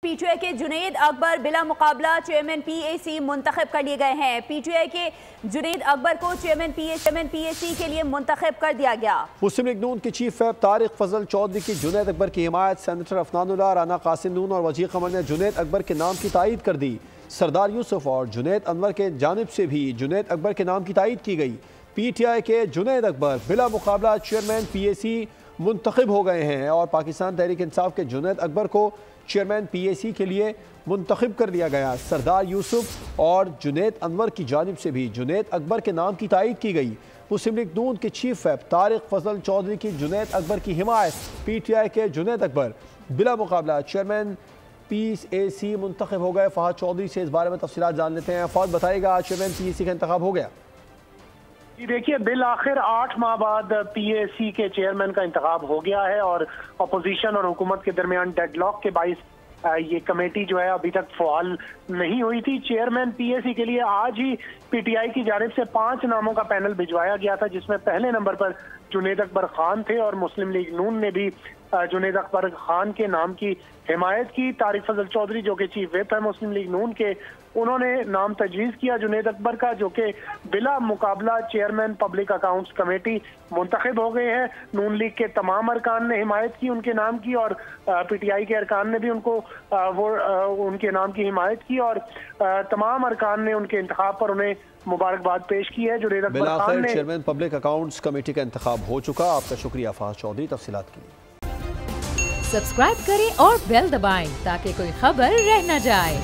PTI के जुनैद अकबर बिला मुकाबला चेयरमैन पीएसी मुंतखब कर लिए गए हैं। पीटीआई के जुनैद अकबर को चेयरमैन पीएसी के लिए मुंतखब कर दिया गया। मुस्लिम लीग नून के चीफ व्हिप तारिक फजल चौधरी की जुनैद अकबर की हिमायत सेनेटर अफनानुल्लाह, राना कासिम नून और वजीर कमर ने जुनैद अकबर के नाम की तायीद कर दी। सरदार यूसुफ और जुनैद अनवर के जानिब से भी जुनैद अकबर के नाम की तायीद की गई। पीटीआई के जुनैद अकबर बिला मुकाबला चेयरमैन पीएसी मुंतखब हो गए हैं और पाकिस्तान तहरीक इंसाफ के जुनैद अकबर को चेयरमैन पीएसी के लिए मुंतखब कर दिया गया। सरदार यूसुफ और जुनैद अनवर की जानिब से भी जुनैद अकबर के नाम की तायीद की गई। मुस्लिम लीग नून के चीफ व्हिप तारिक फजल चौधरी की जुनैद अकबर की हिमायत, पीटीआई के जुनैद अकबर बिला मुकाबला चेयरमैन पीएसी मुंतखब हो गए। फहद चौधरी से इस बारे में तफसीलात जान लेते हैं। फहद बताइएगा, आज चेयरमैन पीएसी का इंतखाब हो गया? जी देखिए, बिल आखिर 8 माह बाद पीएसी के चेयरमैन का इंतखाब हो गया है और अपोजिशन और हुकूमत के दरमियान डेडलॉक के बाइस ये कमेटी जो है अभी तक फ़ाल नहीं हुई थी। चेयरमैन पीएसी के लिए आज ही पीटीआई की जानिब से 5 नामों का पैनल भिजवाया गया था, जिसमें पहले नंबर पर जुनैद अकबर खान थे और मुस्लिम लीग नून ने भी जुनैद अकबर खान के नाम की हिमायत की। तारिक फजल चौधरी जो कि चीफ व्हिप है मुस्लिम लीग नून के, उन्होंने नाम तजवीज़ किया जुनैद अकबर का, जो कि बिला मुकाबला चेयरमैन पब्लिक अकाउंट्स कमेटी मुंतखब हो गए हैं। नून लीग के तमाम अरकान ने हिमायत की उनके नाम की और पीटीआई के अरकान ने भी उनके नाम की हिमायत की और तमाम अरकान ने उनके इंतखाब पर उन्हें मुबारकबाद पेश की है। जुनैद अकबर खान ने चेयरमैन पब्लिक अकाउंट्स कमेटी का इंतखाब हो चुका। आपका शुक्रिया फहद चौधरी तफसीलात के लिए। सब्सक्राइब करें और बेल दबाएं ताकि कोई खबर रह न जाए।